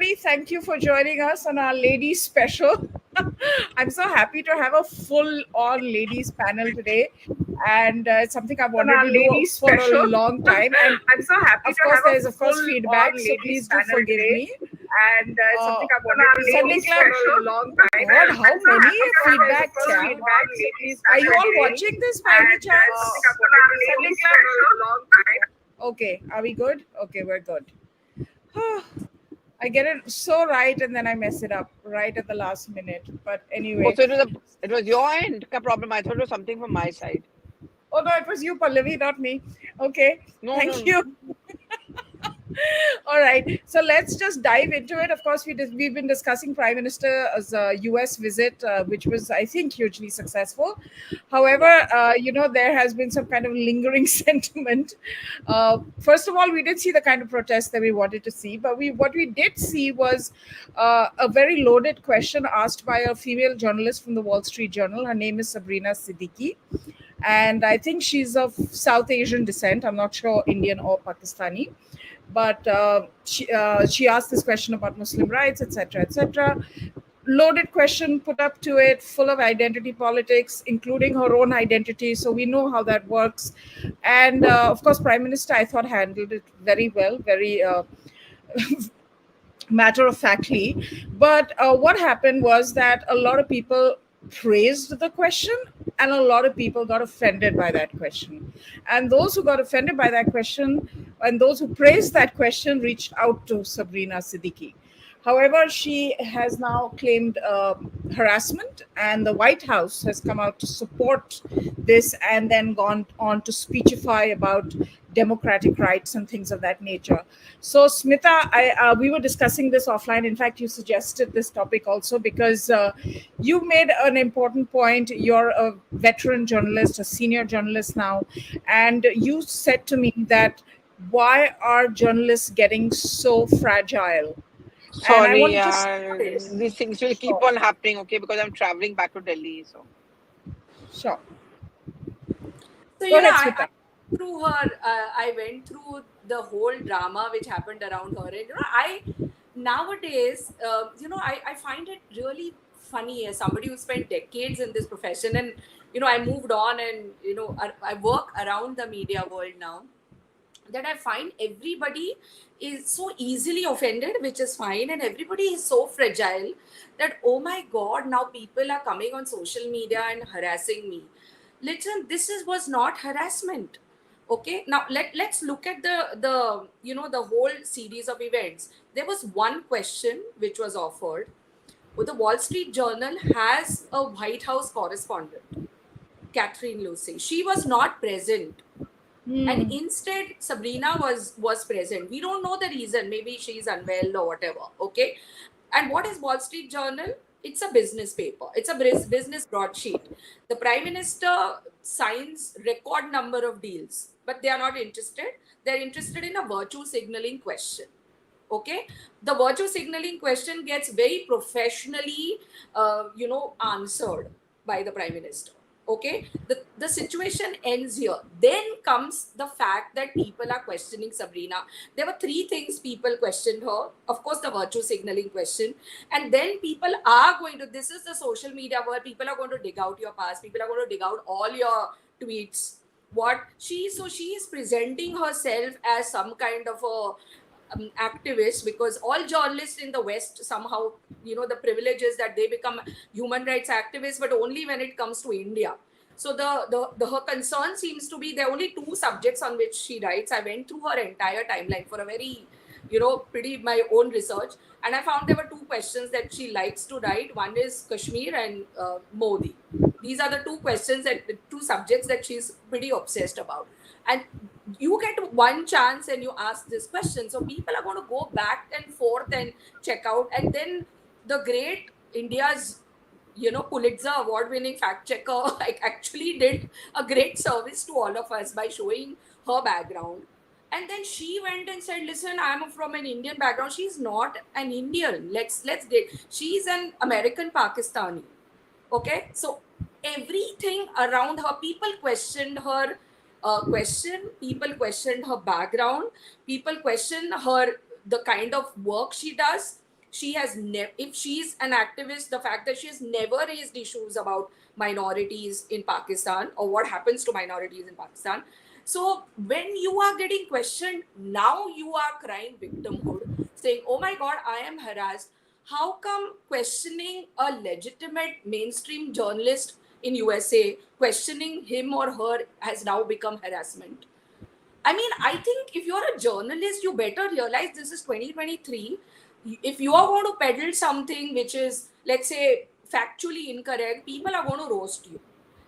Pallavi, thank you for joining us on our ladies special. I'm so happy to have a full-on ladies panel today, and it's something I've On wanted our to do ladies for a special. long time. And I'm so happy of to course, have there a is full-on feedback, so ladies please do panel forgive today, me. and it's something I On wanted our to do Sunday Club, for a long time. God, how I'm so many happy to have a feedbacks, full yeah? feedback. So please Are you do all today, watching this by any and it's chance? something I wanted to do Sunday for Club? a long time. Okay, are we good? Okay, we're good. I get it so right and then I mess it up right at the last minute. But Oh, anyway. so it was your end problem. I thought it was something from my side. Oh no, it was you, Pallavi, not me. Okay, No, thank no. you. All right, so let's just dive into it. Of course, we've been discussing Prime Minister's U.S. visit, which was, I think, hugely successful. However, there has been some kind of lingering sentiment. First of all, we did see the kind of protest that we wanted to see, but what we did see was a very loaded question asked by a female journalist from the Wall Street Journal. Her name is Sabrina Siddiqui, and I think she's of South Asian descent. I'm not sure Indian or Pakistani, but she asked this question about Muslim rights, etc., etc. Loaded question put up to it, full of identity politics, including her own identity. So we know how that works, and of course, Prime Minister I thought handled it very well, very matter of factly. But what happened was that a lot of people praised the question and a lot of people got offended by that question. And those who got offended by that question and those who praised that question reached out to Sabrina Siddiqui. However, she has now claimed harassment, and the White House has come out to support this and then gone on to speechify about democratic rights and things of that nature. So, Smita, we were discussing this offline. In fact, you suggested this topic also because you made an important point. You're a veteran journalist, a senior journalist now, and you said to me that why are journalists getting so fragile? And I Sorry, wanted to these things will keep sure, on happening, okay? Because I'm traveling back to Delhi. So, sure. So, Go ahead, I Smita. through her, I went through the whole drama which happened around her. And, I nowadays, I find it really funny as somebody who spent decades in this profession. And, I moved on and, I work around the media world now, that I find everybody is so easily offended, which is fine. And everybody is so fragile that, oh my God, now people are coming on social media and harassing me. Listen, was not harassment. Okay, now let's look at the whole series of events. There was one question which was offered. The Wall Street Journal has a White House correspondent, Catherine Lucy. She was not present, and instead Sabrina was present. We don't know the reason. Maybe she's unwell or whatever. Okay, and what is Wall Street Journal? It's a business paper. It's a business broadsheet. The Prime Minister signs record number of deals, but they are not interested. They're interested in a virtue signaling question. Okay, the virtue signaling question gets very professionally answered by the Prime Minister. Okay, the situation ends here. Then comes the fact that people are questioning Sabrina. There were three things people questioned her. Of course, the virtue signaling question. And then people are going to, this is the social media where people are going to dig out your past. People are going to dig out all your tweets. So she is presenting herself as some kind of a activists, because all journalists in the West somehow, the privilege is that they become human rights activists, but only when it comes to India. So her concern seems to be there are only two subjects on which she writes. I went through her entire timeline for a very, pretty my own research, and I found there were two questions that she likes to write. One is Kashmir and Modi. These are the two questions two subjects that she's pretty obsessed about. And you get one chance and you ask this question, so people are going to go back and forth and check out. And then the great India's Pulitzer award winning fact checker actually did a great service to all of us by showing her background. And then she went and said, listen, I'm from an Indian background. She's not an Indian. Let's get, she's an American Pakistani. Okay, so everything around her, people questioned her people questioned her background, people questioned her, the kind of work she does. if she's an activist, the fact that she has never raised issues about minorities in Pakistan or what happens to minorities in Pakistan. So when you are getting questioned, now you are crying victimhood, saying, oh my God, I am harassed. How come questioning a legitimate mainstream journalist in USA, questioning him or her has now become harassment? I mean, I think if you're a journalist, you better realize this is 2023. If you are going to peddle something which is, let's say, factually incorrect, people are going to roast you.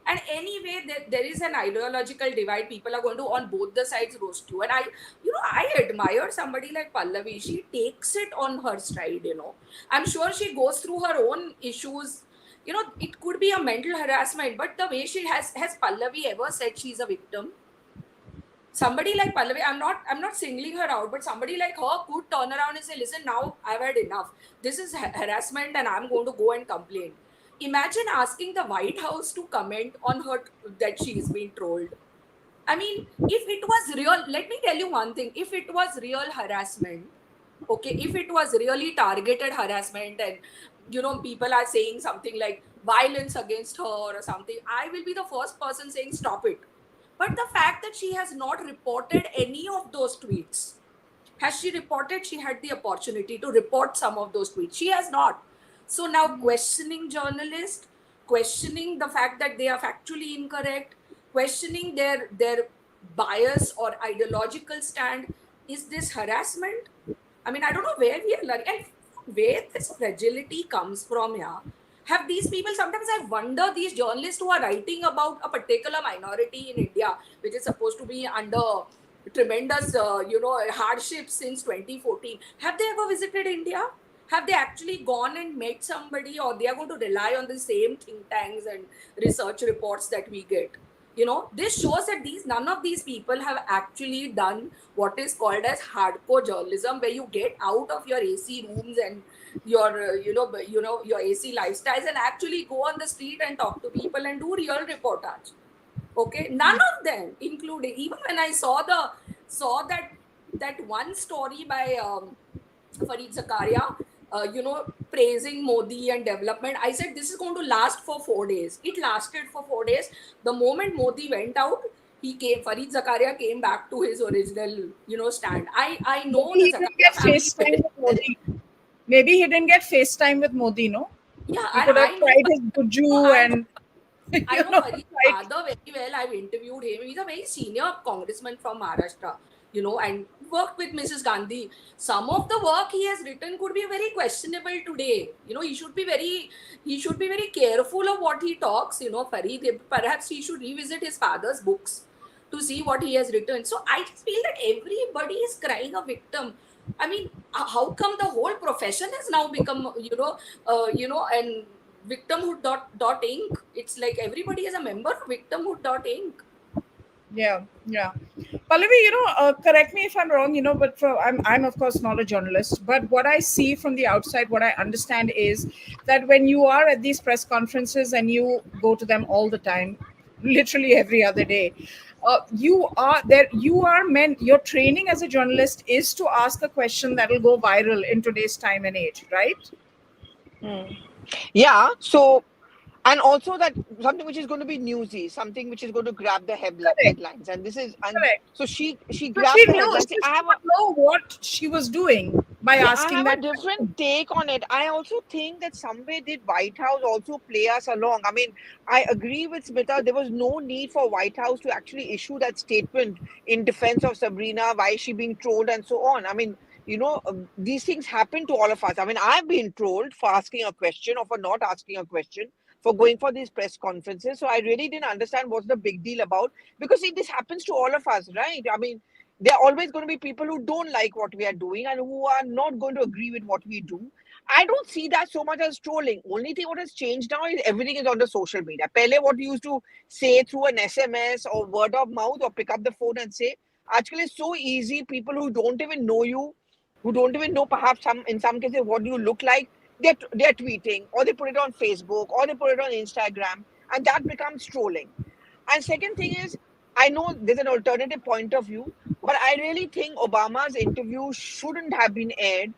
And anyway, there is an ideological divide. People are going to, on both the sides, roast you. And I admire somebody like Pallavi. She takes it on her stride. I'm sure she goes through her own issues. It could be a mental harassment, but the way she has Pallavi ever said she's a victim? Somebody like Pallavi, I'm not singling her out, but somebody like her could turn around and say, listen, now I've had enough. This is harassment and I'm going to go and complain. Imagine asking the White House to comment on her that she's been trolled. I mean, if it was real, let me tell you one thing. If it was real harassment, okay, if it was really targeted harassment and, people are saying something like violence against her or something, I will be the first person saying, stop it. But the fact that she has not reported any of those tweets, has she reported? She had the opportunity to report some of those tweets. She has not. So now questioning journalists, questioning the fact that they are factually incorrect, questioning their bias or ideological stand, is this harassment? I mean, I don't know where we are learning and where this fragility comes from. Yeah, have these people, sometimes I wonder, these journalists who are writing about a particular minority in India, which is supposed to be under tremendous hardship since 2014, have they ever visited India? Have they actually gone and met somebody, or they are going to rely on the same think tanks and research reports that we get? This shows that none of these people have actually done what is called as hardcore journalism, where you get out of your AC rooms and your your AC lifestyles and actually go on the street and talk to people and do real reportage. Okay, none of them, including, even when I saw that one story by Fareed Zakaria, praising Modi and development. I said, this is going to last for 4 days. It lasted for 4 days. The moment Modi went out, Fareed Zakaria came back to his original, stand. I know Maybe the he didn't Zakaria get family. FaceTime with Modi. Maybe he didn't get FaceTime with Modi, no? Yeah, He and could have I know, tried his Guju and, I know Fareed tried. father very well. I've interviewed him. He's a very senior congressman from Maharashtra, and worked with Mrs. Gandhi. Some of the work he has written could be very questionable today. He should be very careful of what he talks. Fareed, perhaps he should revisit his father's books to see what he has written. So I just feel that everybody is crying a victim. I mean, how come the whole profession has now become, and victimhood.inc? It's like everybody is a member of victimhood.inc. Yeah, yeah. Pallavi, correct me if I'm wrong, but I'm of course not a journalist. But what I see from the outside, what I understand is that when you are at these press conferences and you go to them all the time, literally every other day, you are there. You are meant. Your training as a journalist is to ask a question that will go viral in today's time and age, right? Yeah. So, and also that something which is going to be newsy, something which is going to grab the Correct. headlines, and this is, and Correct. so she So she grabbed the knew. headlines. So I she have would know what she was doing by Yeah, I asking have a that different question. take on it. I also think that somewhere did White House also play us along. I mean, I agree with Smita. There was no need for White House to actually issue that statement in defense of Sabrina, why is she being trolled and so on. I mean, these things happen to all of us. I mean, I've been trolled for asking a question or for not asking a question, for going for these press conferences. So I really didn't understand what's the big deal about, because see, this happens to all of us, right? I mean, there are always going to be people who don't like what we are doing and who are not going to agree with what we do. I don't see that so much as trolling. Only thing what has changed now is everything is on the social media. Pehle, what you used to say through an SMS or word of mouth or pick up the phone and say, actually it's so easy. People who don't even know you, who don't even know perhaps in some cases what you look like, they're tweeting, or they put it on Facebook, or they put it on Instagram, and that becomes trolling. And second thing is, I know there's an alternative point of view, but I really think Obama's interview shouldn't have been aired,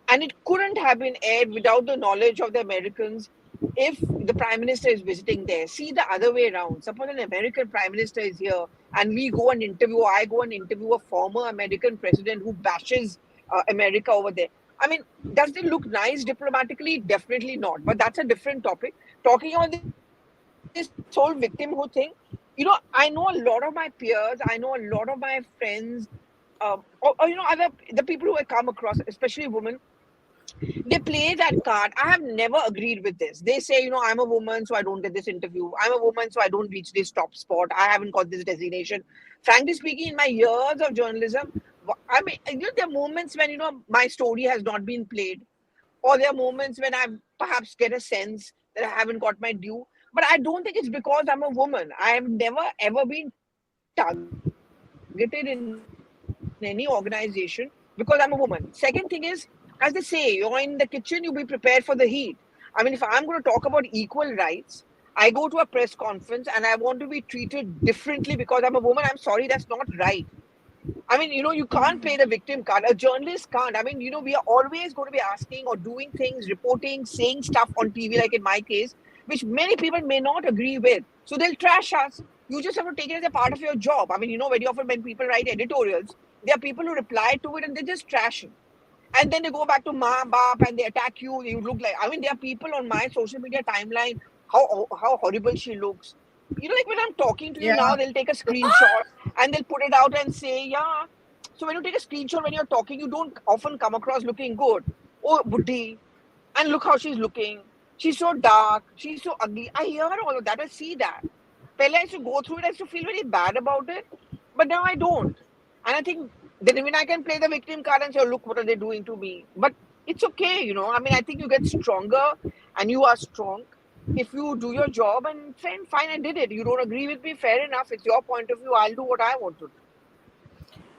and it couldn't have been aired without the knowledge of the Americans if the Prime Minister is visiting there. See the other way around. Suppose an American Prime Minister is here and we go and interview, I go and interview a former American president who bashes America over there. I mean, does it look nice diplomatically? Definitely not. But that's a different topic. Talking on this whole victimhood thing, I know a lot of my peers, I know a lot of my friends, or the people who I come across, especially women, they play that card. I have never agreed with this. They say, I'm a woman, so I don't get this interview. I'm a woman, so I don't reach this top spot. I haven't got this designation. Frankly speaking, in my years of journalism, I mean, there are moments when, my story has not been played, or there are moments when I perhaps get a sense that I haven't got my due. But I don't think it's because I'm a woman. I have never ever been targeted in any organization because I'm a woman. Second thing is, as they say, you're in the kitchen, you be prepared for the heat. I mean, if I'm going to talk about equal rights, I go to a press conference and I want to be treated differently because I'm a woman. I'm sorry, that's not right. I mean, you can't play the victim card. A journalist can't. I mean, we are always going to be asking or doing things, reporting, saying stuff on TV, like in my case, which many people may not agree with. So they'll trash us. You just have to take it as a part of your job. I mean, very often when people write editorials, there are people who reply to it and they just trash it. And then they go back to ma bap and they attack you. You look like, I mean, there are people on my social media timeline, how horrible she looks. Like when I'm talking to you now, they'll take a screenshot Yeah. and they'll put it out and say, yeah. So when you take a screenshot when you're talking, you don't often come across looking good. Oh, Buddhi, and look how she's looking. She's so dark. She's so ugly. I hear all of that. I see that. Pella, I used to go through it. I used to feel very bad about it. But now I don't. And I think then even I can play the victim card and say, oh, look, what are they doing to me? But it's okay. I mean, I think you get stronger and you are strong if you do your job and fine, I did it. You don't agree with me, fair enough. It's your point of view. I'll do what I want to do.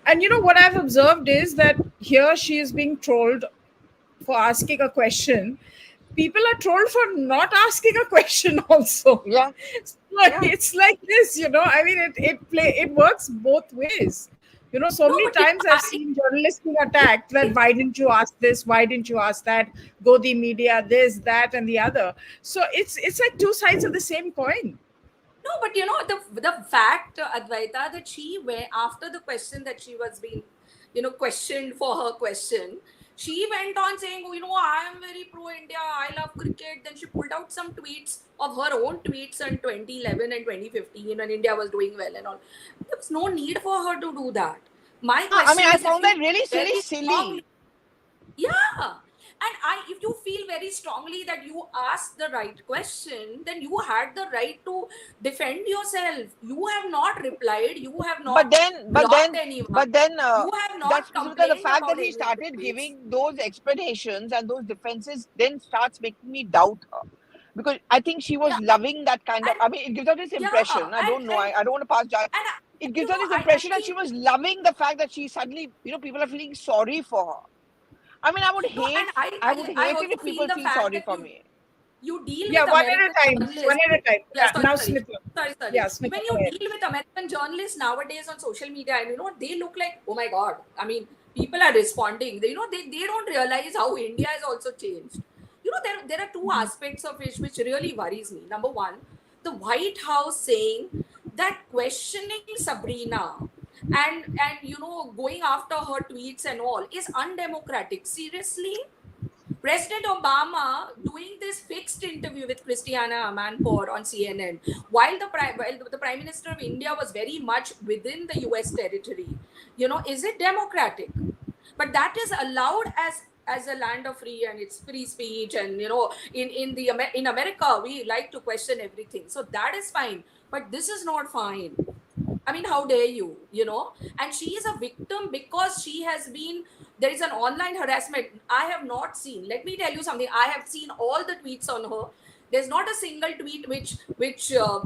And what I've observed is that here she is being trolled for asking a question. People are trolled for not asking a question also. Yeah, So yeah. it's like this. I mean, it works both ways. So No, many but times I've seen journalists being attacked that why didn't you ask this, why didn't you ask that, go the media, this, that, and the other. So it's like two sides of the same coin. no, but the fact, Advaita, that she went after the question that she was being, questioned for her question. She went on saying, oh, I am very pro India. I love cricket. Then she pulled out some tweets of her own tweets in 2011 and 2015 when India was doing well and all. There was no need for her to do that. My I mean, question I is, if found you that really, very really strongly, silly. yeah. And if you feel very strongly that you asked the right question, then you had the right to defend yourself. You have not replied. You have But not then, but blocked then, anyone. but then, You have that's not because the complained fact that about he any of the started tweets. giving those explanations and those defenses then starts making me doubt her. Because I think she was Yeah, loving that kind of. and I mean, it gives her this yeah, impression. I don't know. I don't want to pass judgment. and It gives her this I impression that she think was loving the fact that she suddenly, people are feeling sorry for her. I mean, no, and I would I hate it also if feel people the feel fact sorry that for me. you deal Yeah, with one at a American time. One journalists. at a time. Yeah, Now, sorry. Smita. Sorry. Yeah, Smita, When go you ahead. deal with American journalists nowadays on social media, and they look like, oh my God. I mean, people are responding. They don't realize how India has also changed. There are two aspects of it which really worries me. Number one, the White House saying that questioning Sabrina and going after her tweets and all is undemocratic. Seriously? President Obama doing this fixed interview with Christiana Amanpour on CNN, while the Prime Minister of India was very much within the US territory. Is it democratic? But that is allowed as a land of free, and it's free speech, and in America we like to question everything, so that is fine. But this is not fine. I mean, how dare you, And she is a victim because there is an online harassment. I have not seen, let me tell you something. I have seen all the tweets on her. There's not a single tweet which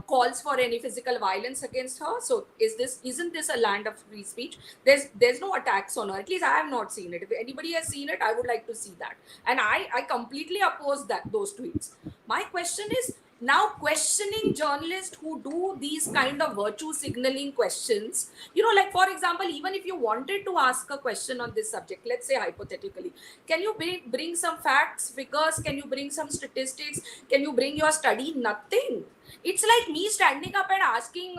calls for any physical violence against her. So isn't this a land of free speech? There's no attacks on her. At least I have not seen it. If anybody has seen it, I would like to see that. And I completely oppose those tweets. My question is, now questioning journalists who do these kind of virtue signaling questions, like for example, even if you wanted to ask a question on this subject, let's say hypothetically, can you bring some facts, figures, can you bring some statistics, can you bring your study? Nothing. It's like me standing up and asking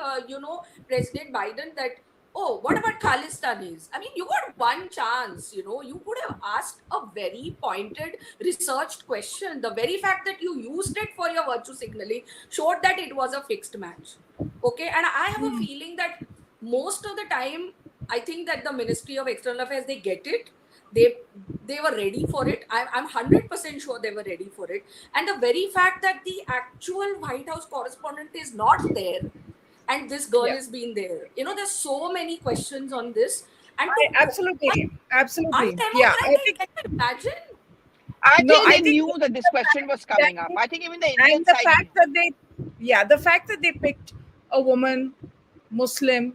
President Biden that, oh, what about Khalistanis? I mean, you got one chance, you could have asked a very pointed, researched question. The very fact that you used it for your virtue signaling showed that it was a fixed match. Okay. And I have a feeling that most of the time, I think that the Ministry of External Affairs, they get it. They were ready for it. I'm 100% sure they were ready for it. And the very fact that the actual White House correspondent is not there, and this girl Yeah. has been there, there's so many questions on this, and Absolutely, absolutely. Yeah, I undemocratic, think can you imagine? I no. think I they think knew that this question was coming up. I think even the Indian and the side knew. fact that they, yeah, the fact that they picked a woman, Muslim,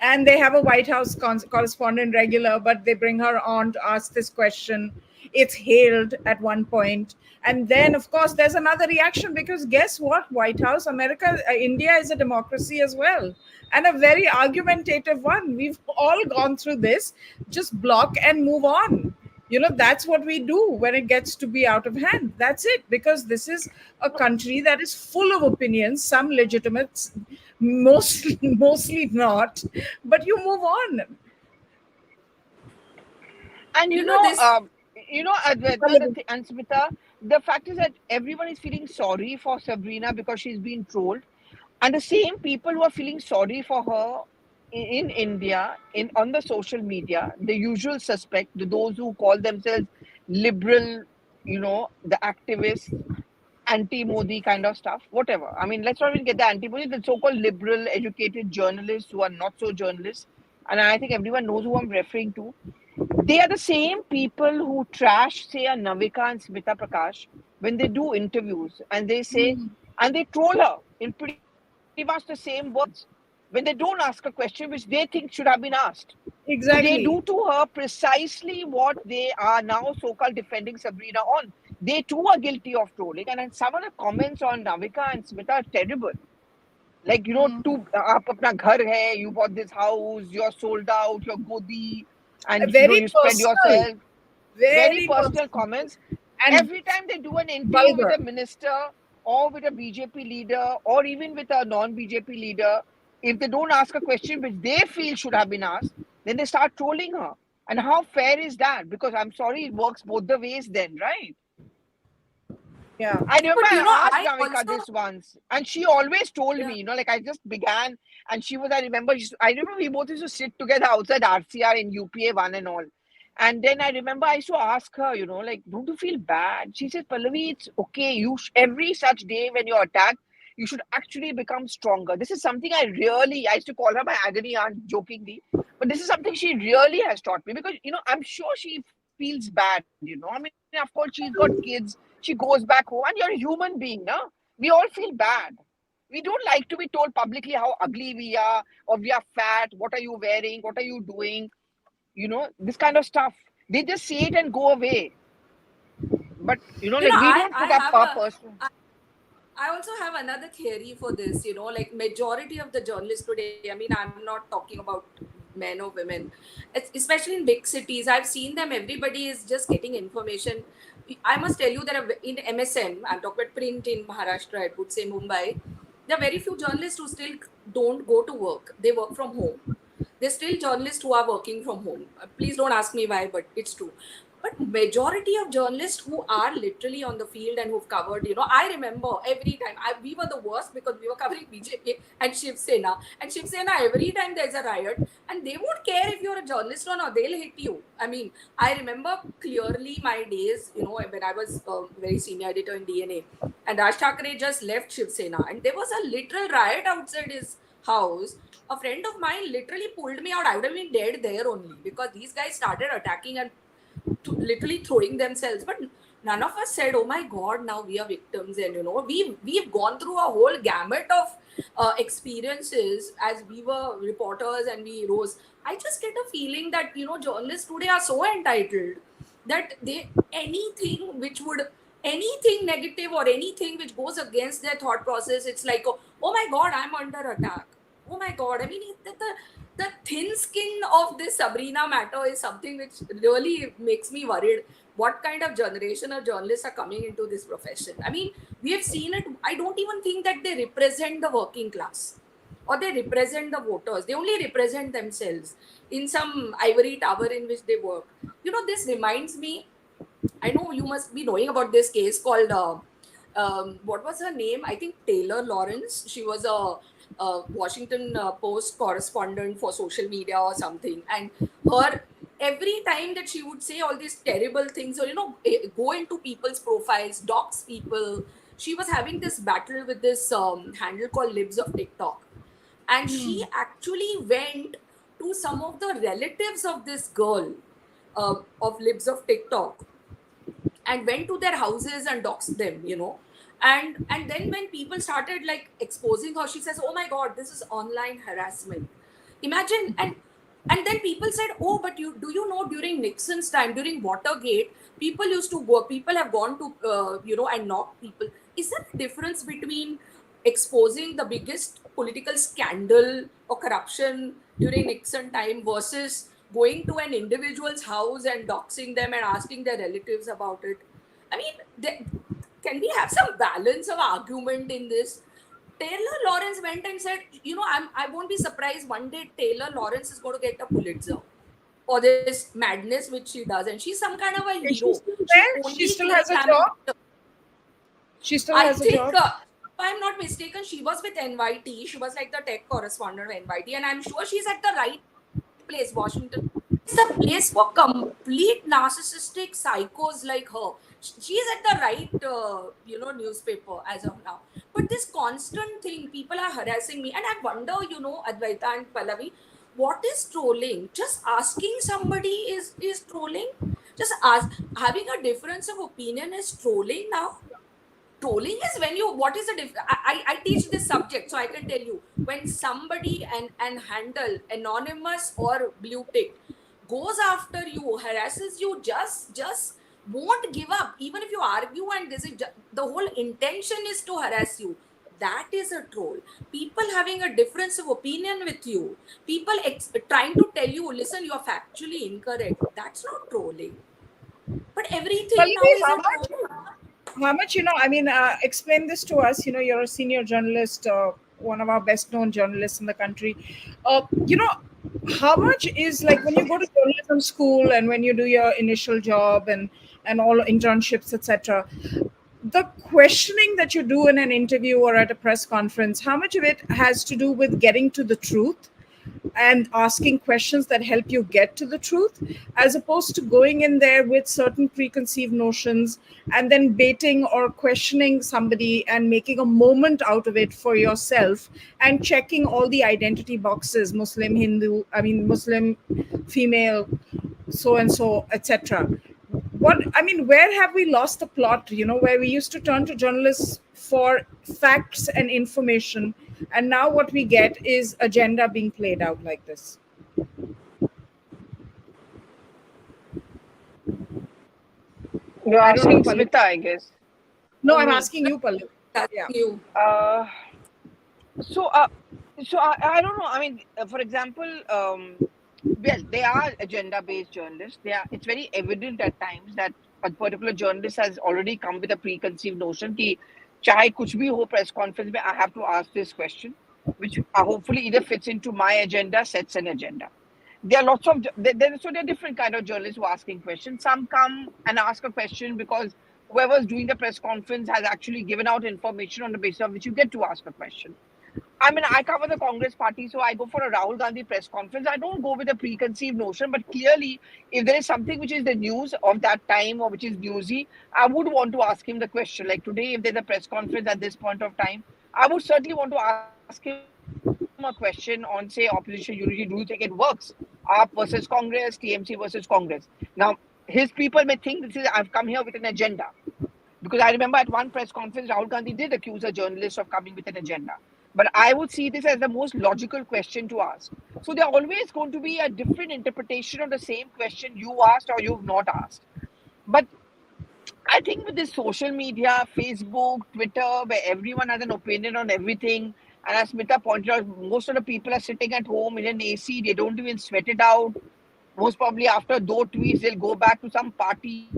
and they have a White House correspondent regular, but they bring her on to ask this question. It's hailed at one point, and then of course there's another reaction, because guess what? White House, America, India is a democracy as well, and a very argumentative one. We've all gone through this. Just block and move on. That's what we do when it gets to be out of hand. That's it, because this is a country that is full of opinions, some legitimate, mostly not, but you move on. And This. and Smita, the fact is that everyone is feeling sorry for Sabrina because she's been trolled, and the same people who are feeling sorry for her in India, in on the social media, the usual suspect, those who call themselves liberal, the activists, anti-Modi kind of stuff, whatever. I mean, let's not even get the anti-Modi, the so-called liberal, educated journalists who are not so journalists, and I think everyone knows who I'm referring to. They are the same people who trash, say, a Navika and Smita Prakash when they do interviews, and they say, and they troll her in pretty much the same words when they don't ask a question which they think should have been asked. So they do Exactly. to her precisely what they are now so-called defending Sabrina on. They too are guilty of trolling, and some of the comments on Navika and Smita are terrible. Like, tu aap apna ghar hai, you bought this house, you're sold out, you're godi, and Very you spread personal. yourself. Very Very personal personal. comments. And Every time they do an interview with vulgar. a minister or with a BJP leader or even with a non-BJP leader, if they don't ask a question which they feel should have been asked, then they start trolling her. And how fair is that? Because I'm sorry, it works both the ways then, right? Yeah. I remember But I asked I Navika also, this once, and she always told yeah. me, like I just began, and I remember we both used to sit together outside RCR in UPA 1 and all. And then I remember I used to ask her, like, don't you feel bad? She said, Pallavi, it's okay. Every such day when you're attacked, you should actually become stronger. This is something I used to call her my agony aunt jokingly, but this is something she really has taught me because, I'm sure she feels bad, I mean, of course, she's got kids. She goes back home, and you're a human being, no? We all feel bad. We don't like to be told publicly how ugly we are, or we are fat. What are you wearing? What are you doing? This kind of stuff. They just say it and go away. But like we don't I put up have our a personal. I also have another theory for this, like majority of the journalists today, I mean, I'm not talking about men or women, especially in big cities. I've seen them, everybody is just getting information. I must tell you that in MSN, I'm talking about print in Maharashtra, I would say Mumbai, there are very few journalists who still don't go to work. They work from home. There's still journalists who are working from home. Please don't ask me why, but it's true. But majority of journalists who are literally on the field and who've covered, I remember every time we were the worst because we were covering BJP and Shiv Sena. And Shiv Sena, every time there's a riot, and they won't care if you're a journalist or not, they'll hit you. I mean, I remember clearly my days, when I was a very senior editor in DNA, and Raj Thackeray just left Shiv Sena, and there was a literal riot outside his house. A friend of mine literally pulled me out. I would have been dead there only because these guys started attacking and literally throwing themselves. But none of us said, "Oh my God, now we are victims." And we've gone through a whole gamut of experiences as we were reporters and we rose. I just get a feeling that journalists today are so entitled that they anything which would anything negative or anything which goes against their thought process, it's like, oh my God, I'm under attack. Oh my God. I mean, the thin skin of this Sabrina matter is something which really makes me worried. What kind of generation of journalists are coming into this profession? I mean, we have seen it. I don't even think that they represent the working class or they represent the voters. They only represent themselves in some ivory tower in which they work. This reminds me, I know you must be knowing about this case called, what was her name? I think Taylor Lawrence. She was a Washington Post correspondent for social media or something. And her, every time that she would say all these terrible things or, go into people's profiles, dox people, she was having this battle with this handle called Libs of TikTok. And she actually went to some of the relatives of this girl, of Libs of TikTok, and went to their houses and doxed them, and then when people started like exposing her, she says, oh my God, this is online harassment. Imagine. And then people said, oh, but you know, during Nixon's time, during Watergate, people have gone to and knocked people. Is there a difference between exposing the biggest political scandal or corruption during Nixon time versus going to an individual's house and doxing them and asking their relatives about it? I mean, can we have some balance of argument in this? Taylor Lawrence went and said, I won't be surprised one day Taylor Lawrence is going to get a Pulitzer for this madness which she does, and she's some kind of a Is hero. she still there? She still has a job? She still has a job? If I'm not mistaken, she was with NYT. She was like the tech correspondent of NYT, and I'm sure she's at the right place. Washington is the place for complete narcissistic psychos like her. She's at the right newspaper as of now. But this constant thing, people are harassing me, and I wonder, Advaita and Pallavi, what is trolling? Just asking somebody is trolling? Just having a difference of opinion is trolling now? Trolling is when what is the I teach this subject, so I can tell you, when somebody and handle anonymous or blue tick goes after you, harasses you, just won't give up even if you argue, and this is the whole intention is to harass you. That is a troll. People having a difference of opinion with you, people trying to tell you, listen, you are factually incorrect, that's not trolling. But everything now Pallavi, is a troll. how much, explain this to us. You're a senior journalist, one of our best known journalists in the country. How much is, like, when you go to journalism school and when you do your initial job and all internships, etc., the questioning that you do in an interview or at a press conference, how much of it has to do with getting to the truth and asking questions that help you get to the truth, as opposed to going in there with certain preconceived notions and then baiting or questioning somebody and making a moment out of it for yourself and checking all the identity boxes, Muslim, Hindu, Muslim, female, so and so, etc. Where have we lost the plot, where we used to turn to journalists for facts and information, and now what we get is agenda being played out like this? You're I don't know, asking Pallavi. Smita, I guess. No, Or I'm me. asking you, Pallavi. That's Yeah. you. Uh, so, uh, I don't know. I mean, for example, well, they are agenda-based journalists. It's very evident at times that a particular journalist has already come with a preconceived notion कि चाहे कुछ भी हो press conference में, I have to ask this question, which hopefully either fits into my agenda, sets an agenda. There are lots of there are different kind of journalists who are asking questions. Some come and ask a question because whoever's doing the press conference has actually given out information on the basis of which you get to ask a question. I mean, I cover the Congress party, so I go for a Rahul Gandhi press conference. I don't go with a preconceived notion, but clearly, if there is something which is the news of that time or which is newsy, I would want to ask him the question. Like today, if there's a press conference at this point of time, I would certainly want to ask him a question on, say, opposition unity. Do you think it works? AAP versus Congress, TMC versus Congress. Now, his people may think I've come here with an agenda. Because I remember at one press conference, Rahul Gandhi did accuse a journalist of coming with an agenda. But I would see this as the most logical question to ask. So there are always going to be a different interpretation of the same question you asked or you've not asked. But I think with this social media, Facebook, Twitter, where everyone has an opinion on everything, and as Smita pointed out, most of the people are sitting at home in an AC, they don't even sweat it out. Most probably after those tweets, they'll go back to some party,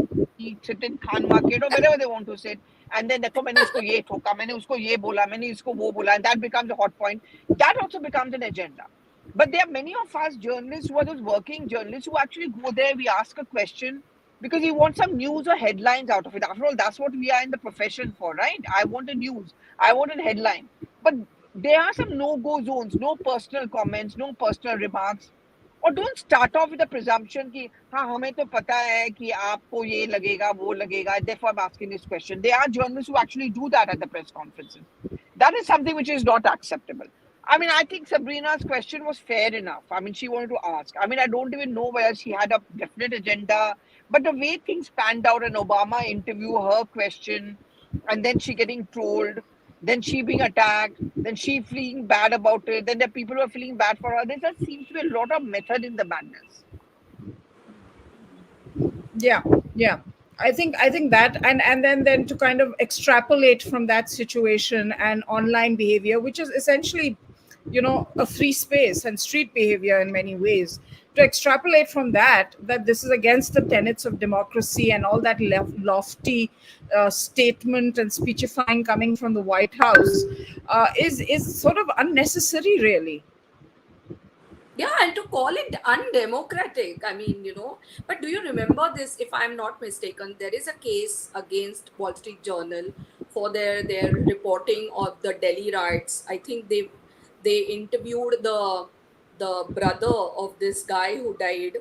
sit in Khan Market or wherever they want to sit, and then देखो मैंने उसको ये ठोका, मैंने उसको ये बोला, मैंने इसको वो बोला, and that becomes a hot point. That also becomes an agenda. But there are many of us journalists who are those working journalists who actually go there, we ask a question because we want some news or headlines out of it. After all, that's what we are in the profession for, right? I want a news, I want a headline. But there are some no-go zones, no personal comments, no personal remarks. और don't start off with a presumption कि हाँ हमें तो पता है कि आपको ये लगेगा वो लगेगा, therefore I'm asking this question. There are journalists who actually do that at the press conferences. That is something which is not acceptable. I mean, I think Sabrina's question was fair enough. I mean, she wanted to ask. I mean, I don't even know whether she had a definite agenda, but the way things panned out, an Obama interview, her question, and then she getting trolled, then she being attacked, then she feeling bad about it, then the people who are feeling bad for her. There just seems to be a lot of method in the madness. Yeah. I think that, and then to kind of extrapolate from that situation and online behavior, which is essentially, a free space and street behavior in many ways, to extrapolate from that this is against the tenets of democracy and all that lofty statement and speechifying coming from the White House is sort of unnecessary, really. Yeah, and to call it undemocratic, I mean, but do you remember this? If I'm not mistaken, there is a case against Wall Street Journal for their reporting of the Delhi riots. I think they interviewed the brother of this guy who died,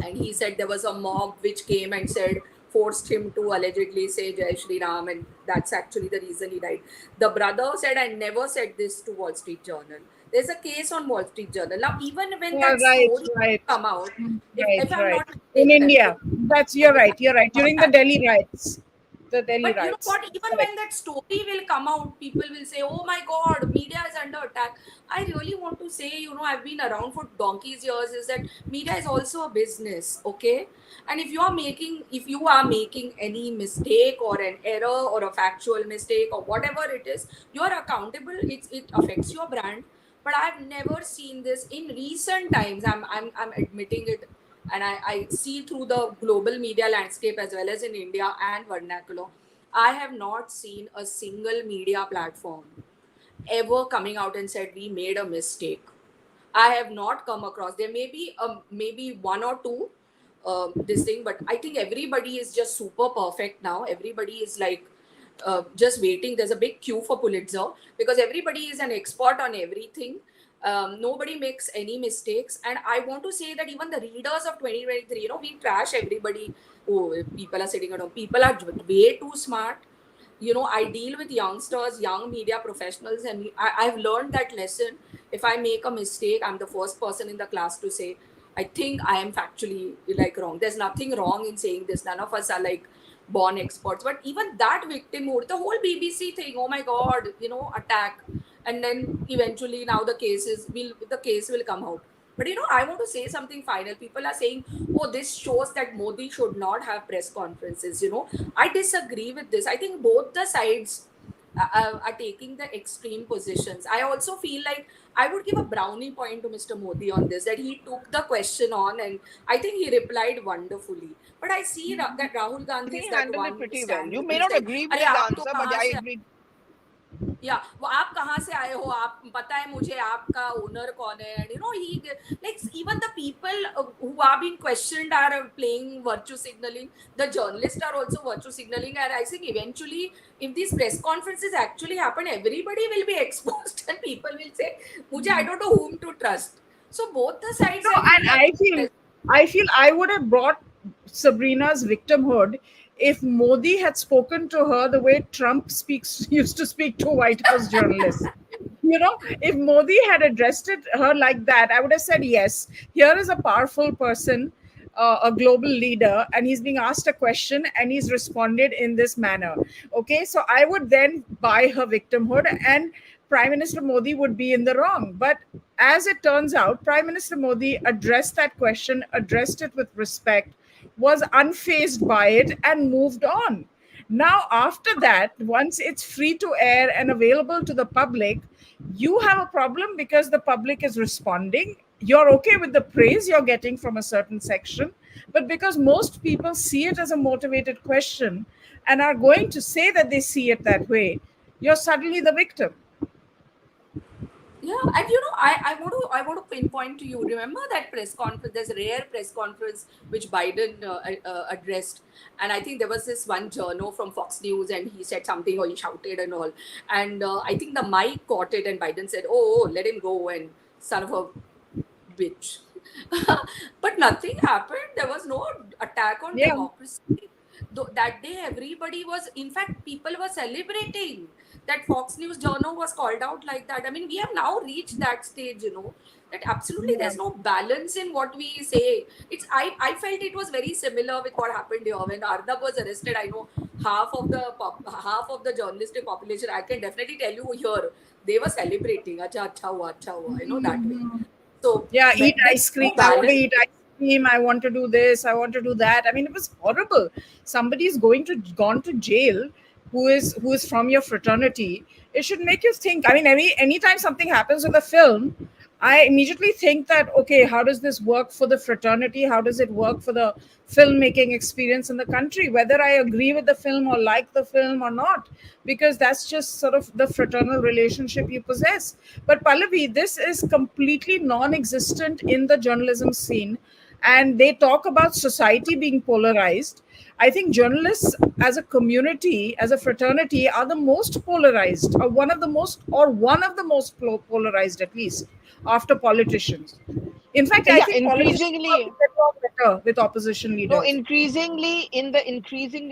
and he said there was a mob which came and said, forced him to allegedly say Jai Shri Ram, and that's actually the reason he died. The brother said, I never said this to Wall Street Journal. There's a case on Wall Street Journal. Now, even when Yeah, that right, story right. come out, if I'm Right. not In mistaken, India, you're right. During the Delhi riots, but you know what? Even when that story will come out, people will say, "Oh my God, media is under attack." I really want to say, I've been around for donkey's years. Is that media is also a business, okay? And if you are making any mistake or an error or a factual mistake or whatever it is, you are accountable. It affects your brand. But I've never seen this in recent times. I'm admitting it, and I see through the global media landscape as well as in India and vernacular, I have not seen a single media platform ever coming out and said we made a mistake. I have not come across. There may be maybe one or two this thing, but I think everybody is just super perfect now. Everybody is like just waiting. There's a big queue for Pulitzer because everybody is an expert on everything. Nobody makes any mistakes, and I want to say that even the readers of 2023, we trash everybody. Oh, people are sitting at home. People are way too smart. I deal with youngsters, young media professionals, and I've learned that lesson. If I make a mistake, I'm the first person in the class to say, I think I am factually like wrong. There's nothing wrong in saying this. None of us are like born experts. But even that victimhood, the whole BBC thing, oh my God, attack. And then eventually now the case will come out. But I want to say something final. People are saying, oh, this shows that Modi should not have press conferences. I disagree with this. I think both the sides are taking the extreme positions. I also feel like I would give a brownie point to Mr. Modi on this, that he took the question on and I think he replied wonderfully. But I see that Rahul I Gandhi think is he that handled it one pretty well. stand You who may will not say, agree with अरे his आप तो answer, but कहाँ I से agree. या वो आप कहाँ से आए हो, आप पता है मुझे आपका ओनर कौन है, and he like even the people who are being questioned are playing virtue signaling. The journalists are also virtue signaling, and I think eventually if these press conferences actually happen, everybody will be exposed and people will say मुझे I don't know whom to trust. So both the sides No, I feel and like I feel I would have brought Sabrina's victimhood if Modi had spoken to her the way Trump speaks used to speak to White House journalists. If Modi had addressed her like that, I would have said, yes, here is a powerful person, a global leader, and he's being asked a question and he's responded in this manner. Okay, so I would then buy her victimhood, and Prime Minister Modi would be in the wrong. But as it turns out, Prime Minister Modi addressed that question, addressed it with respect, was unfazed by it and moved on. Now, after that, once it's free to air and available to the public, you have a problem because the public is responding. You're okay with the praise you're getting from a certain section, but because most people see it as a motivated question and are going to say that they see it that way, you're suddenly the victim. Yeah, and you know, I want to pinpoint to you. Remember that press conference? There's a rare press conference which Biden addressed, and I think there was this one journo from Fox News, and he said something or he shouted and all, and I think the mic caught it, and Biden said, "Oh, let him go," and son of a bitch. But nothing happened. There was no attack on Yeah. democracy. That day, everybody was, in fact, people were celebrating that Fox News journal was called out like that. I mean, we have now reached that stage, that absolutely Yeah. there's no balance in what we say. I felt it was very similar with what happened here when Arnab was arrested. I know half of the journalistic population. I can definitely tell you here they were celebrating. Acha hua, that way. So Yeah, eat there's ice cream. no I want to balance. eat ice cream. I want to do this. I want to do that. I mean, it was horrible. Somebody is gone to jail who is from your fraternity. It should make you think. I mean, anytime something happens with a film, I immediately think that, okay, how does this work for the fraternity? How does it work for the filmmaking experience in the country? Whether I agree with the film or like the film or not, because that's just sort of the fraternal relationship you possess. But Pallavi, this is completely non-existent in the journalism scene, and they talk about society being polarized. I think journalists as a community, as a fraternity, are the most polarized, or one of the most polarized, at least after politicians. In fact, I Yeah, think politicians increasingly. probably get on better with opposition No, leaders. increasingly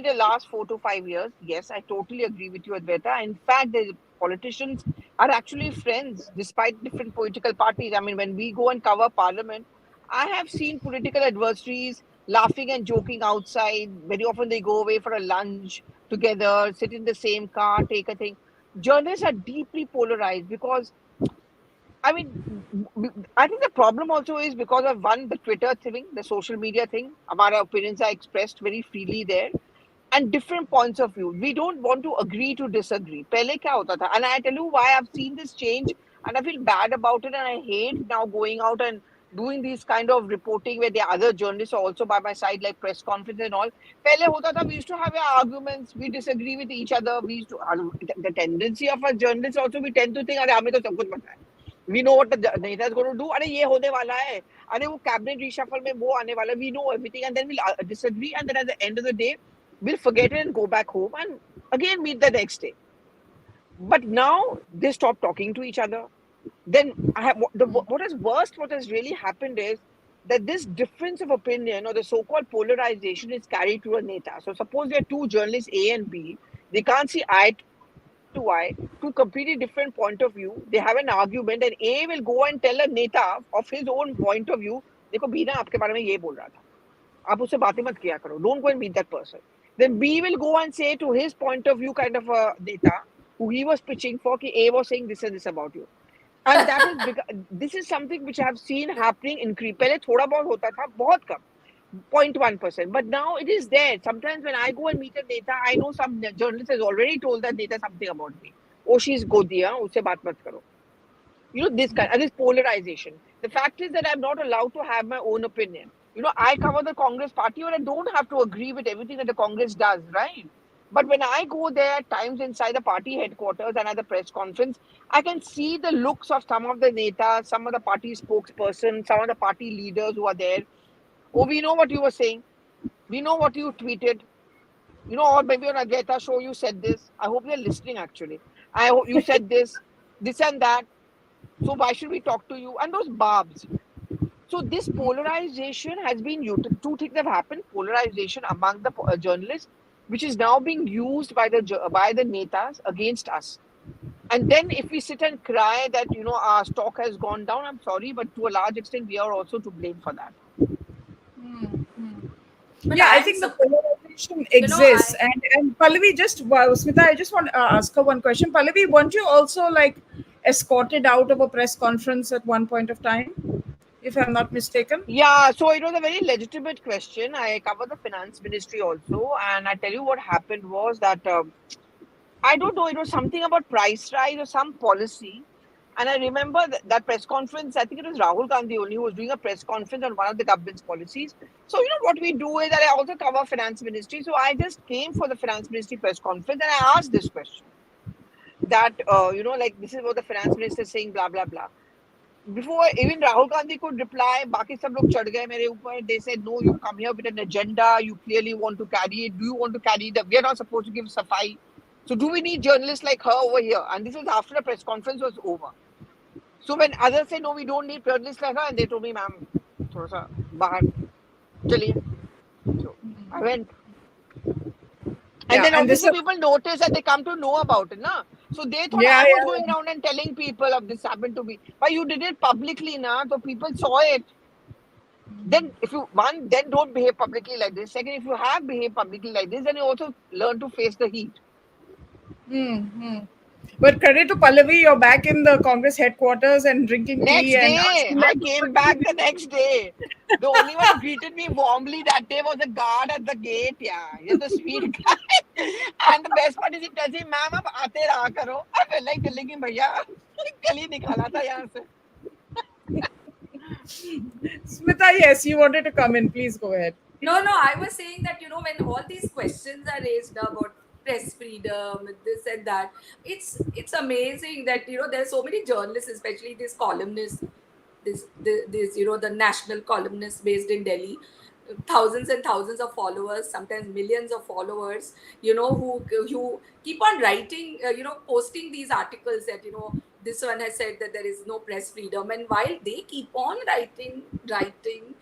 the last 4 to 5 years, yes, I totally agree with you, Advaita. In fact, the politicians are actually friends despite different political parties. I mean, when we go and cover parliament, I have seen political adversaries laughing and joking outside. Very often they go away for a lunch together, sit in the same car, take a thing. Journalists are deeply polarized because I mean, I think the problem also is because of one, the Twitter thing, the social media thing. Our opinions are expressed very freely there, and different points of view. We don't want to agree to disagree. पहले क्या होता था? And I tell you why I've seen this change, and I feel bad about it, and I hate now going out and doing these kind of reporting where the other journalists are also by my side, like press conference and all. पहले होता था, we used to have our arguments, we disagree with each other. We used to the tendency of a journalist also, we tend to think, अरे हमें तो सब कुछ पता है. We know what the Neta is going to do. अरे ये होने वाला है. अरे वो cabinet reshuffle में वो आने वाला है. We know everything, and then we'll disagree, and then at the end of the day, we'll forget it and go back home and again meet the next day. But now they stop talking to each other. Then what is worst, what has really happened is that this difference of opinion or the so-called polarization is carried to a Neta. So suppose there are two journalists A and B, they can't see eye to eye, two completely different point of view. They have an argument, and A will go and tell a Neta of his own point of view, देखो B ना आपके बारे में ये बोल रहा था, आप उससे बातें मत किया करो. Don't go and meet that person. Then B will go and say to his point of view kind of a Neta who he was pitching for, कि A was saying this and this about you. And that is this is something which I have seen happening in पहले थोड़ा बहुत होता था, बहुत कम, 0.1%. But now it is there. Sometimes when I go and meet a Neta, I know some journalist has already told that Neta something about me. Oh, she's Godia, उससे बात मत करो. This kind, this polarization. The fact is that I'm not allowed to have my own opinion. I cover the Congress party, and I don't have to agree with everything that the Congress does, right? But when I go there at times inside the party headquarters and at the press conference, I can see the looks of some of the netas, some of the party spokespersons, some of the party leaders who are there. Oh, we know what you were saying. We know what you tweeted. Or maybe on Ageta show you said this. I hope you're listening actually. I hope you said this and that. So why should we talk to you? And those barbs. So this polarization has been two things have happened. Polarization among the journalists, which is now being used by the netas against us. And then if we sit and cry that our stock has gone down, I'm sorry, but to a large extent we are also to blame for that. But Yeah, I I'm think the so, polarization you know, I exists, and Pallavi, Smita, I just want to ask her one question. Pallavi, weren't you also like escorted out of a press conference at one point of time? if I'm not mistaken. Yeah, so it was a very legitimate question. I covered the finance ministry also, and I tell you what happened was that I don't know, it was something about price rise or some policy. And I remember that press conference, I think it was Rahul Gandhi only who was doing a press conference on one of the government's policies. So, what we do is that I also cover finance ministry. So I just came for the finance ministry press conference and I asked this question that, like this is what the finance minister is saying, blah, blah, blah. Before even Rahul Gandhi could reply, बाकी सब लोग चढ़ गए मेरे ऊपर. They said, no, you come here with an agenda. You clearly want to carry it. Do you want to carry the? We are not supposed to give safai. So do we need journalists like her over here? And this was after the press conference was over. So when others say, no, we don't need journalists like her, and they told me, ma'am, थोड़ा सा बाहर चलिए. So I went. And then obviously people notice and they come to know about it, na? So they thought I was going around and telling people of this happened to me. But you did it publicly, na? So people saw it. Then then don't behave publicly like this. Second, if you have behaved publicly like this, then you also learn to face the heat. But credit to Pallavi, you're back in the Congress headquarters and drinking Next tea. day, I came back the next day. The only one who greeted me warmly that day was the guard at the gate. Yeah, he's a sweet guy. And the best part is he tells me, "Ma'am, आप आते रहा करो." I felt like telling him, "भैया, कल ही निकाला था यहाँ से." Smita, yes, you wanted to come in. Please go ahead. No, I was saying that, when all these questions are raised about press freedom, this and that, it's amazing that, there's so many journalists, especially these columnists, this the national columnists based in Delhi, thousands and thousands of followers, sometimes millions of followers, who keep on writing, posting these articles that, this one has said that there is no press freedom, and while they keep on writing,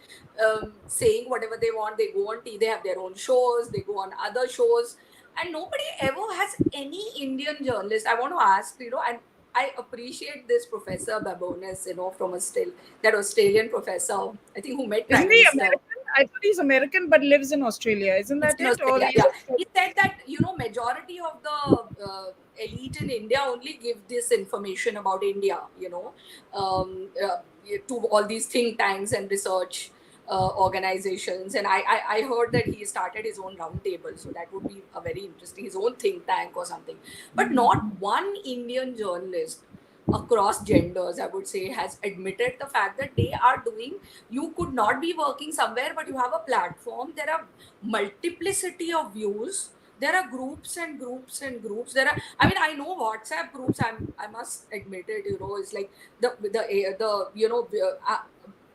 saying whatever they want, they go on TV, they have their own shows, they go on other shows, and nobody ever has any Indian journalist. I want to ask, and I appreciate this Professor Babones, from that Australian professor, I think, who met Prime Isn't he Minister. American? I thought he's American but lives in Australia. Isn't that it? Yeah. He said that, majority of the elite in India only give this information about India, to all these think tanks and research organizations. And I heard that he started his own round table. So that would be a very interesting, his own think tank or something. But not one Indian journalist across genders, I would say, has admitted the fact that they are doing, you could not be working somewhere, but you have a platform. There are multiplicity of views. There are groups and groups and groups. I know WhatsApp groups, I must admit it, it's like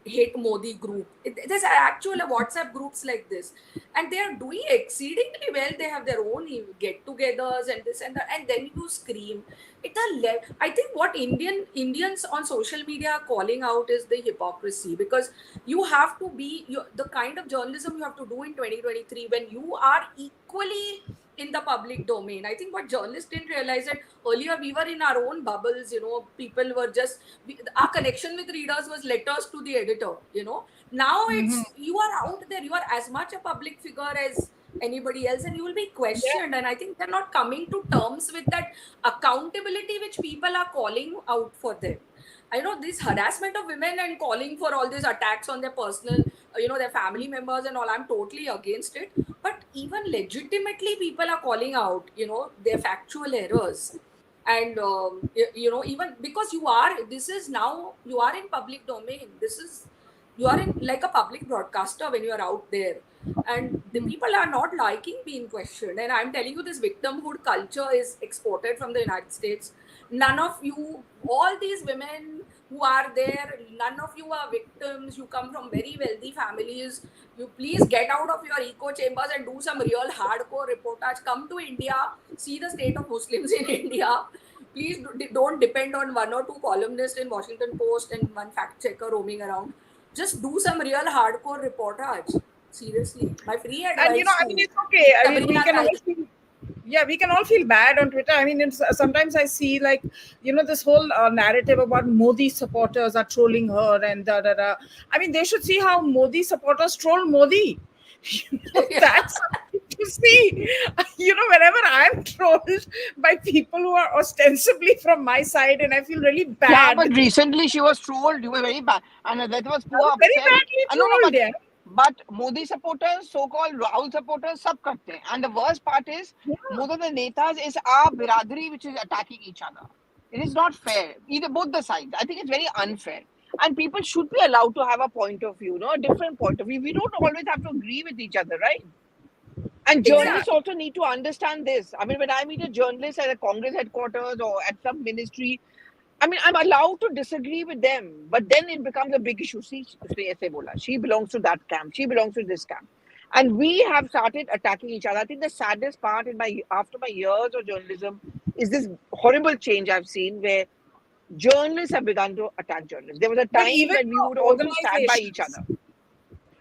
hate Modi group. There's actual WhatsApp groups like this, and they are doing exceedingly well. They have their own get-togethers and this and that, and then you scream. I think what Indians on social media are calling out is the hypocrisy, because you have to be the kind of journalism you have to do in 2023 when you are equally in the public domain. I think what journalists didn't realize that earlier we were in our own bubbles, people were our connection with readers was letters to the editor, Now it's, you are out there, you are as much a public figure as anybody else, and you will be questioned. And I think they're not coming to terms with that accountability which people are calling out for them. I know this harassment of women and calling for all these attacks on their personal, their family members and all, I'm totally against it. But even legitimately people are calling out, their factual errors. And, even because you are in public domain. You are in like a public broadcaster when you are out there. And the people are not liking being questioned. And I'm telling you, this victimhood culture is exported from the United States. None of you, all these women who are there, none of you are victims. You come from very wealthy families. You please get out of your echo chambers and do some real hardcore reportage. Come to India, see the state of Muslims in India. Please don't depend on one or two columnists in Washington Post and one fact checker roaming around. Just do some real hardcore reportage. Seriously, my free advice. And it's okay. We can all feel bad on Twitter. Sometimes I see this whole narrative about Modi supporters are trolling her and da da da. They should see how Modi supporters troll Modi. That's You see, whenever I'm trolled by people who are ostensibly from my side, and I feel really Yeah, bad. but recently she was trolled. You were very bad, and that was I poor was very upset. badly No, no, trolled, yeah. but Modi supporters, so-called Rahul supporters, sab karte hain. And the worst part is, Yeah. most of the netas is our biradari which is attacking each other. It is not fair, either both the sides. I think it's very unfair. And people should be allowed to have a point of view, a different point of view. We don't always have to agree with each other, right? And journalists Exactly. also need to understand this. I mean, when I meet a journalist at a Congress headquarters or at some ministry, I mean, I'm allowed to disagree with them, but then it becomes a big issue. See, usne aise bola. She belongs to that camp. She belongs to this camp, and we have started attacking each other. I think the saddest part in my after my years of journalism is this horrible change I've seen where journalists have begun to attack journalists. There was a But time even when we would your also stand by each organizations, other.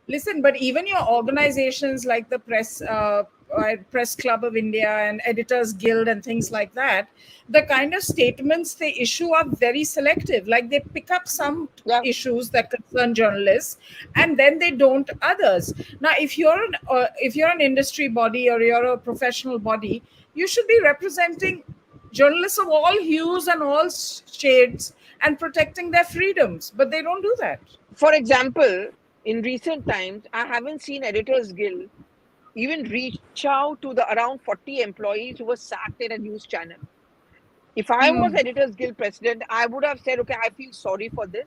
listen, but even your organizations like the Press Club of India and Editors Guild and things like that, the kind of statements they issue are very selective. Like they pick up some Yeah. issues that concern journalists, and then they don't others. Now, if you're an industry body or you're a professional body, you should be representing journalists of all hues and all shades and protecting their freedoms, but they don't do that. For example, in recent times, I haven't seen Editors Guild even reach out to the around 40 employees who were sacked in a news channel. If I was Editors Guild president, I would have said, okay, I feel sorry for this.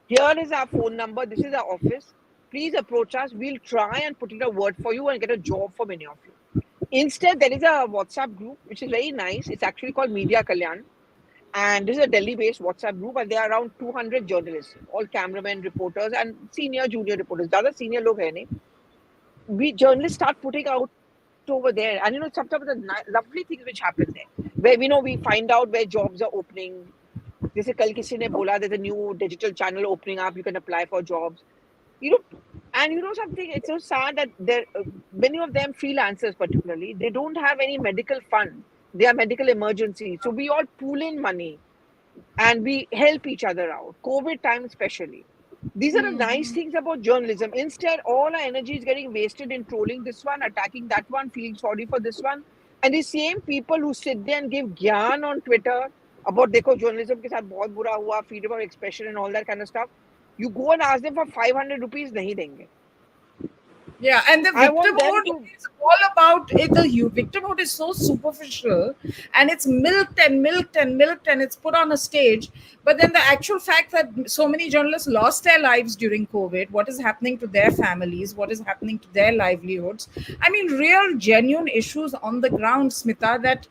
Here is our phone number. This is our office. Please approach us. We'll try and put in a word for you and get a job for many of you. Instead, there is a WhatsApp group, which is very nice. It's actually called Media Kalyan. And this is a Delhi-based WhatsApp group, and there are around 200 journalists, all cameramen, reporters, and senior, junior reporters. Zyada senior log hai nahi. We journalists start putting out over there, and sometimes the lovely things which happen there, where we find out where jobs are opening. जैसे कल किसी ने बोला there's a new digital channel opening up, you can apply for jobs. You know, and something, it's so sad that there many of them freelancers particularly, they don't have any medical fund. They are medical emergencies. So we all pool in money and we help each other out. COVID time especially. These are the nice things about journalism. Instead, all our energy is getting wasted in trolling this one, attacking that one, feeling sorry for this one. And the same people who sit there and give gyan on Twitter about देखो journalism के साथ बहुत बुरा हुआ, freedom of expression and all that kind of stuff. You go and ask them for 500 rupees, नहीं देंगे. Yeah, and the I want them victimhood to. is all about it. Victimhood is so superficial, and it's milked and milked and milked, and it's put on a stage. But then the actual fact that so many journalists lost their lives during COVID, what is happening to their families, what is happening to their livelihoods? I mean, real, genuine issues on the ground, Smita, that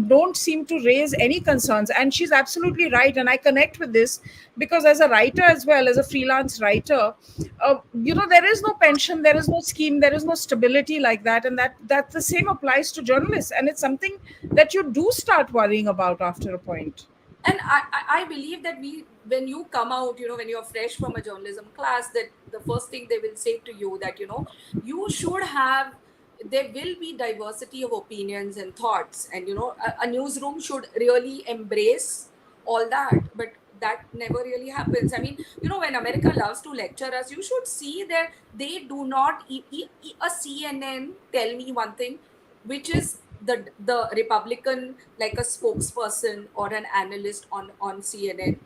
don't seem to raise any concerns. And she's absolutely right, and I connect with this because as a writer as well as a freelance writer, there is no pension, there is no scheme, there is no stability like that, and that the same applies to journalists, and it's something that you do start worrying about after a point. And I believe that when you come out, when you're fresh from a journalism class, that the first thing they will say to you that you should have, there will be diversity of opinions and thoughts, and a newsroom should really embrace all that, but that never really happens. I mean, when America loves to lecture us, you should see that they do not a CNN tell me one thing, which is the Republican, like a spokesperson or an analyst on CNN.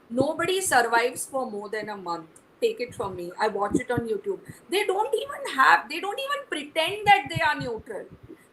Nobody survives for more than a month. Take it from me. I watch it on YouTube. They don't even pretend that they are neutral.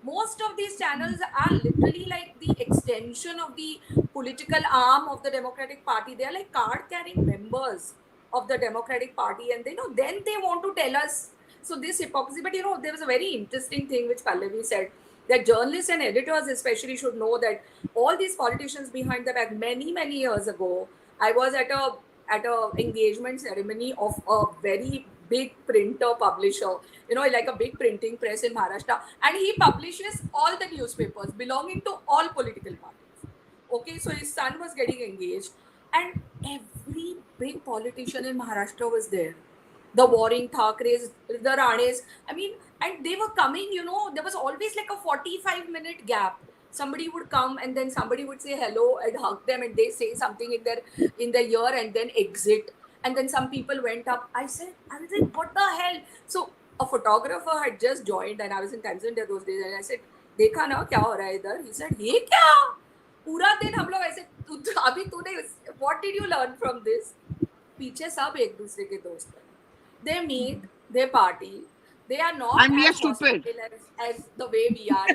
Most of these channels are literally like the extension of the political arm of the Democratic Party. They are like card carrying members of the Democratic Party, and then they want to tell us. So this hypocrisy, but there was a very interesting thing which Pallavi said, that journalists and editors especially should know that all these politicians behind the back, many years ago, I was at a engagement ceremony of a very big printer publisher, like a big printing press in Maharashtra, and he publishes all the newspapers belonging to all political parties. Okay, so his son was getting engaged, and every big politician in Maharashtra was there. The warring Thakres, the Ranes, I mean, and they were coming, there was always like a 45-minute gap. Somebody would come and then somebody would say hello and hug them, and they say something in their ear and then exit. And then some people went up. I said, what the hell? So a photographer had just joined, and I was in Times India those days, and I said, देखा ना क्या हो रहा है इधर? He said, ये क्या? पूरा दिन हम लोग ऐसे अभी तूने what did you learn from this? पीछे सब एक दूसरे के दोस्त हैं. They meet, they party. They are not And we are as stupid. hostile as the way we are.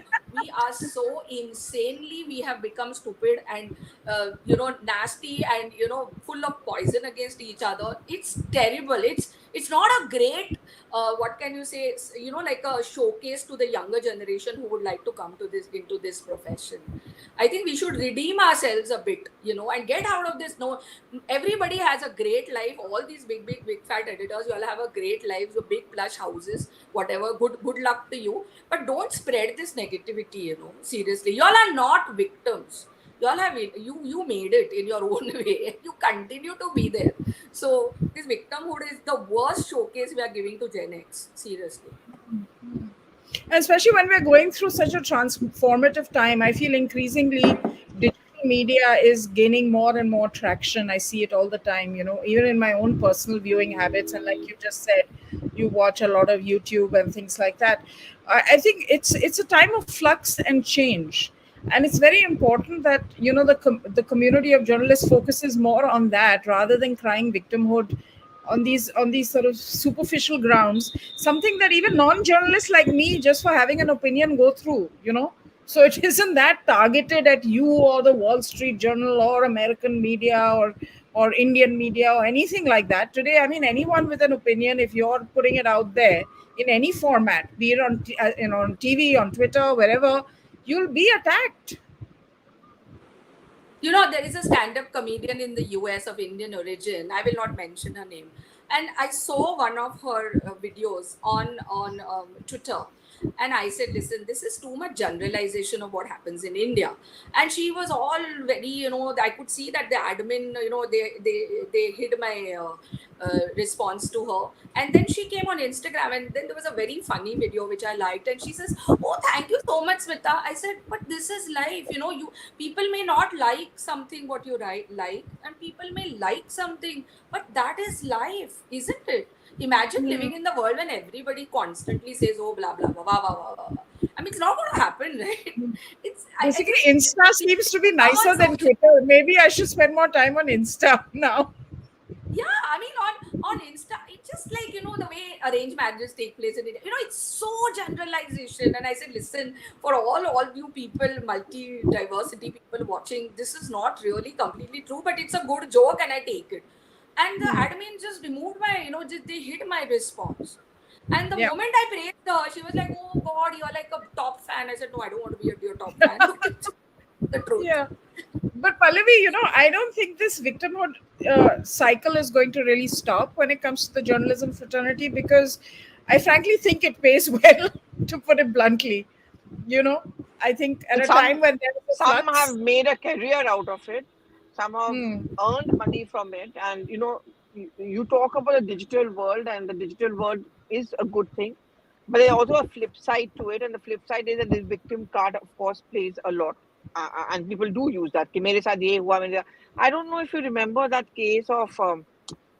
We are so insanely, we have become stupid and, nasty and, full of poison against each other. It's terrible. It's not a great, what can you say, like a showcase to the younger generation who would like to come to into this profession. I think we should redeem ourselves a bit, and get out of this. No, everybody has a great life. All these big fat editors, you all have a great lives, your big plush houses, whatever. Good luck to you. But don't spread this negativity, seriously. You all are not victims. You all have you made it in your own way. You continue to be there. So this victimhood is the worst showcase we are giving to Gen X. Seriously. Especially when we're going through such a transformative time, I feel increasingly digital media is gaining more and more traction. I see it all the time, even in my own personal viewing habits. And like you just said, you watch a lot of YouTube and things like that. I think it's a time of flux and change. And it's very important that, the community of journalists focuses more on that rather than crying victimhood on these sort of superficial grounds, something that even non-journalists like me, just for having an opinion, go through, so it isn't that targeted at you or the Wall Street Journal or American media or Indian media or anything like that. Today, I mean, anyone with an opinion, if you're putting it out there in any format, be it on TV, on Twitter, wherever, you'll be attacked. There is a stand-up comedian in the US of Indian origin. I will not mention her name. And I saw one of her videos on Twitter. And I said, listen, this is too much generalization of what happens in India. And she was all very, I could see that the admin, they hid my response to her. And then she came on Instagram, and then there was a very funny video which I liked. And she says, oh, thank you so much, Smita. I said, but this is life. People may not like something what you like, and people may like something, but that is life, isn't it? Imagine living in the world when everybody constantly says, oh, blah, blah, blah, blah, blah, blah. I mean, it's not going to happen, right? Basically, Insta seems to be nicer than Twitter. Maybe I should spend more time on Insta now. Yeah, I mean, on Insta, it's just like, the way arranged marriages take place in India. It's so generalization. And I said, listen, for all you people, multi-diversity people watching, this is not really completely true, but it's a good joke and I take it. And the admin just removed my, they hid my response. And the moment I praised her, she was like, oh God, you're like a top fan. I said, no, I don't want to be your top fan. The truth. Yeah. But Pallavi, I don't think this victimhood cycle is going to really stop when it comes to the journalism fraternity, because I frankly think it pays well, to put it bluntly. I think at a time when some have made a career out of it. Some have earned money from it. And, you talk about the digital world, and the digital world is a good thing. But there's also a flip side to it. And the flip side is that the victim card, of course, plays a lot. And people do use that. I don't know if you remember that case of,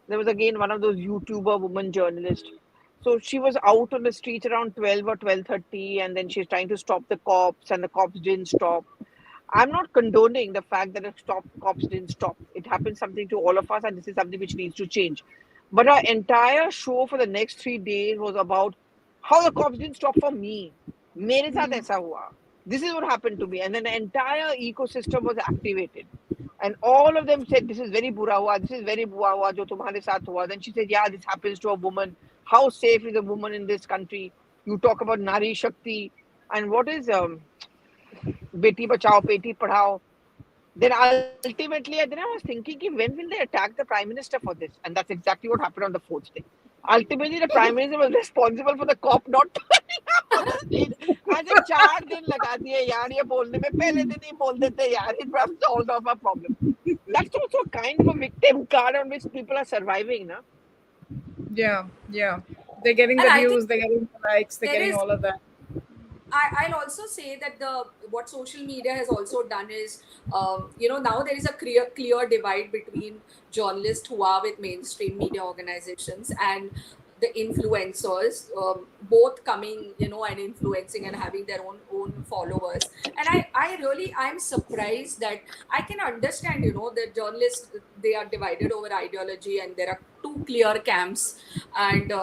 there was again one of those YouTuber woman journalists. So she was out on the streets around 12 or 12:30, and then she's trying to stop the cops, and the cops didn't stop. I'm not condoning the fact that the cops didn't stop. It happened something to all of us, and this is something which needs to change. But our entire show for the next 3 days was about how the cops didn't stop for me. Mere saath aisa hua. This is what happened to me. And then the entire ecosystem was activated. And all of them said, this is very bura hua, this is very bura hua, jo tumhare saath hua. Then she said, yeah, this happens to a woman. How safe is a woman in this country? You talk about Nari Shakti. And what is Beti Bachao, Beti Padhao? Then ultimately, then I was thinking, when will they attack the Prime Minister for this? And that's exactly what happened on the 4th day. Ultimately, the Prime Minister was responsible for the cop not turning up on the street. I said, 4 दिन लगा दिए यार ये बोलने में, पहले दिन ही बोल देते यार, it would have solved off our problem. That's also kind of a victim card on which people are surviving, na? Yeah. They're getting the views, they're getting the likes, they're getting all of that. I'll also say that what social media has also done is, now there is a clear divide between journalists who are with mainstream media organizations and the influencers, both coming, and influencing and having their own followers. And I'm surprised that I can understand, that journalists, they are divided over ideology, and there are two clear camps, and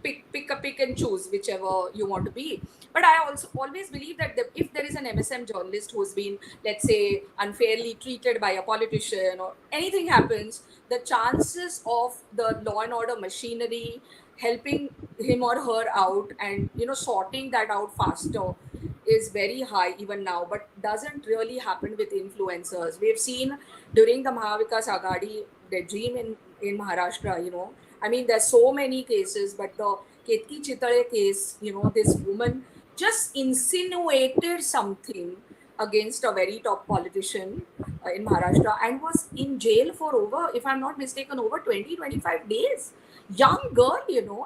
pick and choose whichever you want to be. But I also always believe that if there is an MSM journalist who's been, let's say, unfairly treated by a politician or anything happens, the chances of the law and order machinery helping him or her out and sorting that out faster is very high even now, but doesn't really happen with influencers. We've seen during the Mahavikas Aghadi regime in Maharashtra, I mean, there's so many cases, but the Ketki Chitale case, this woman just insinuated something against a very top politician in Maharashtra and was in jail for over, if I'm not mistaken, over 20-25 days. Young girl,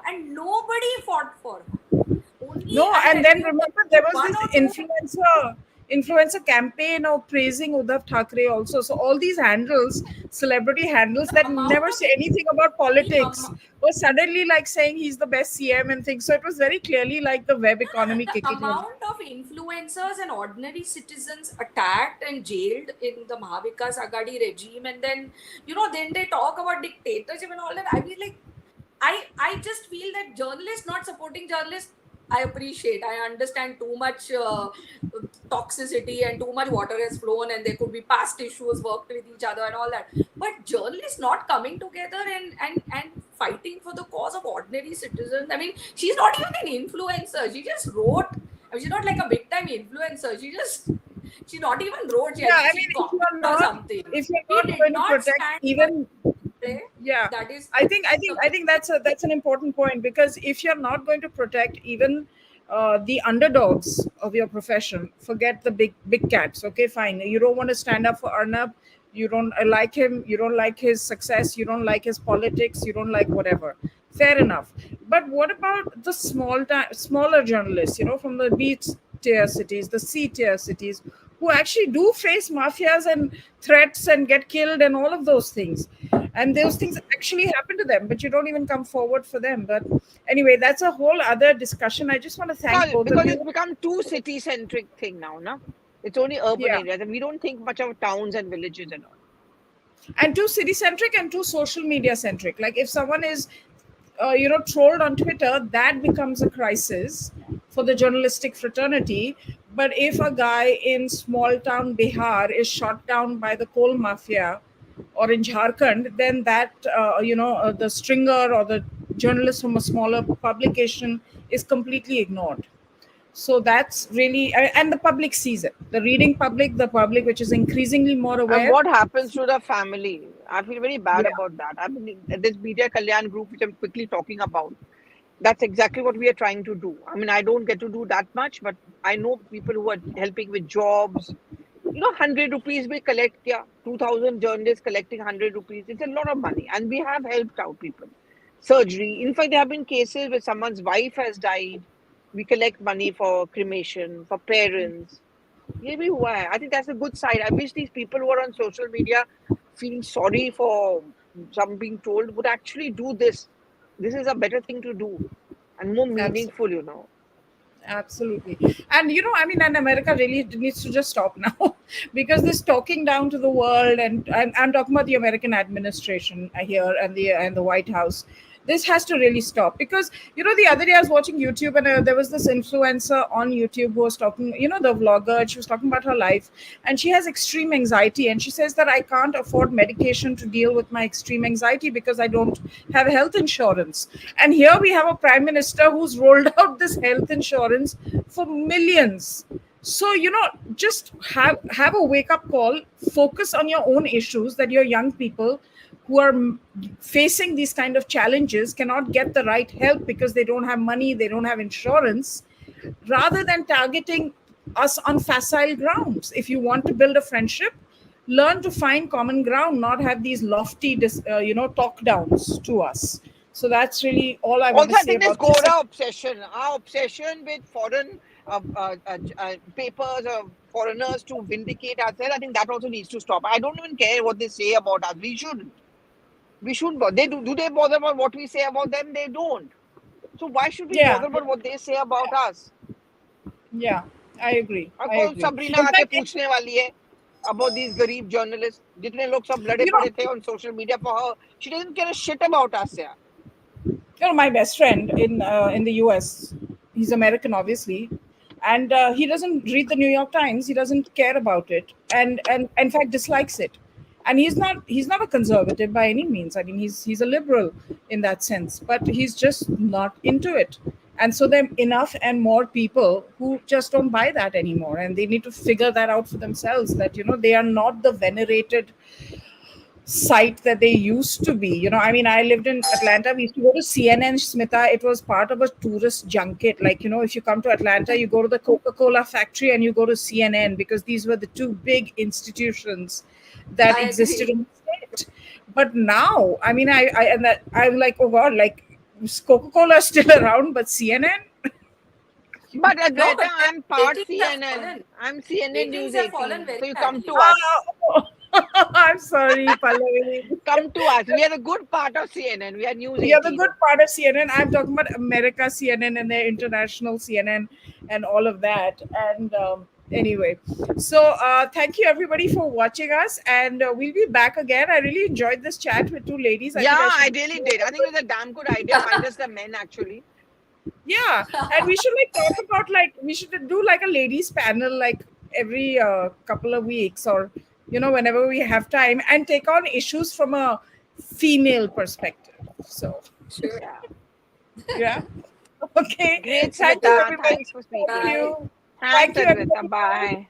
and nobody fought for her. Only, No, I and then think remember there was one this or two influencer campaign of praising Uddhav Thackeray also. So all these handles, celebrity handles that amount never of say anything about the politics, were suddenly like saying he's the best CM and things. So it was very clearly like the web economy the kicking in. amount of influencers and ordinary citizens attacked and jailed in the Mahavikas Aghadi regime, and then then they talk about dictatorship and all that. I mean, like, I just feel that journalists not supporting journalists, I appreciate. I understand too much toxicity and too much water has flown, and there could be past issues worked with each other and all that. But journalists not coming together and fighting for the cause of ordinary citizens. I mean, she's not even an influencer. She just wrote. I mean, she's not like a big time influencer. She not even wrote. Yeah, I She mean, commented or something. if you're He not did going to not protect stand even play. yeah, That is I think that's an important point, because if you're not going to protect even the underdogs of your profession, forget the big cats. Okay, fine, you don't want to stand up for Arnab, you don't like him, you don't like his success, you don't like his politics, you don't like whatever, fair enough. But what about the smaller journalists, from the B tier cities, the C tier cities, who actually do face mafias and threats and get killed and all of those things, and those things actually happen to them, but you don't even come forward for them. But anyway, that's a whole other discussion. I just want to thank Well, both of because you. it's become too city-centric thing now, no? It's only urban Yeah, areas, and we don't think much of towns and villages and all. and too city centric and too social media centric. Like if someone is trolled on Twitter, that becomes a crisis for the journalistic fraternity. But if a guy in small town Bihar is shot down by the coal mafia, or in Jharkhand, then that the stringer or the journalist from a smaller publication is completely ignored. So that's really, and the public sees it, the reading public, the public which is increasingly more And aware. what happens to the family? I feel very bad Yeah, about that. I mean, this Media Kalyan group, which I'm quickly talking about, that's exactly what we are trying to do. I mean, I don't get to do that much, but I know people who are helping with jobs. 100 rupees we collect, yeah, 2,000 journalists collecting 100 rupees. It's a lot of money, and we have helped out people. Surgery. In fact, there have been cases where someone's wife has died. We collect money for cremation, for parents. Maybe why? I think that's a good side. I wish these people who are on social media feeling sorry for some being told would actually do this. This is a better thing to do and more absolutely. meaningful. Absolutely. And I mean, and America really needs to just stop now because this talking down to the world, and I'm talking about the American administration here and the White House. This has to really stop, because the other day I was watching YouTube, and there was this influencer on YouTube who was talking, the vlogger. She was talking about her life, and she has extreme anxiety, and she says that I can't afford medication to deal with my extreme anxiety because I don't have health insurance. And here we have a prime minister who's rolled out this health insurance for millions. So just have a wake up call, focus on your own issues, that your young people who are facing these kind of challenges cannot get the right help because they don't have money, they don't have insurance, rather than targeting us on facile grounds. If you want to build a friendship, learn to find common ground, not have these lofty talk downs to us. So that's really all I want Also, to I say think this about this. Gora obsession, our obsession with foreign papers or foreigners to vindicate ourselves, I think that also needs to stop. I don't even care what they say about us. We shouldn't. We shouldn't. They do. Do they bother about what we say about them? They don't. So why should we Yeah, bother about what they say about us? yeah, I agree. और I कौन agree. Sabrina In आके fact, पूछने वाली है about these गरीब journalists? जितने लोग सब लड़े you know, पड़े थे on social media for her, she doesn't care a shit about us, yeah. my best friend in the US, he's American, obviously, and he doesn't read the New York Times. He doesn't care about it, and in fact dislikes it. And he's not a conservative by any means. I mean, he's a liberal in that sense, but he's just not into it. And so there are enough and more people who just don't buy that anymore, and they need to figure that out for themselves. That they are not the venerated site that they used to be. I mean, I lived in Atlanta. We used to go to CNN, Smita. It was part of a tourist junket. Like, if you come to Atlanta, you go to the Coca-Cola factory and you go to CNN, because these were the two big institutions that I existed agree. in the state. But now, I mean, I'm like, oh God, like, is Coca-Cola still around, but CNN? But No, Advaita, but their I'm part ratings have CNN. fallen. I'm CNN Ratings News have fallen 18. very So you come to badly. us. Oh, I'm sorry, Pallavi. Come to us. We are the good part of CNN. We are News You're the 18. good part of CNN. I'm talking about America CNN and their international CNN and all of that. And anyway, so thank you everybody for watching us, and we'll be back again. I really enjoyed this chat with two ladies. I Yeah, think I I should. really did. I think it was a damn good idea. Minus the men, actually. Yeah, and we should like talk about, like, we should do like a ladies panel, like every couple of weeks, or whenever we have time, and take on issues from a female perspective. So Sure. Yeah. yeah. Okay. Great, Thank you, Smita. everybody. Thanks for Thank speaking. Bye. you. Thanks, Thank you, Advaita. everybody. Bye.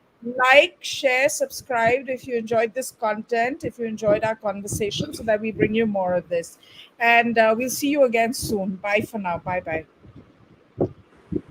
Like, share, subscribe if you enjoyed this content, if you enjoyed our conversation, so that we bring you more of this. And we'll see you again soon. Bye for now. Bye bye.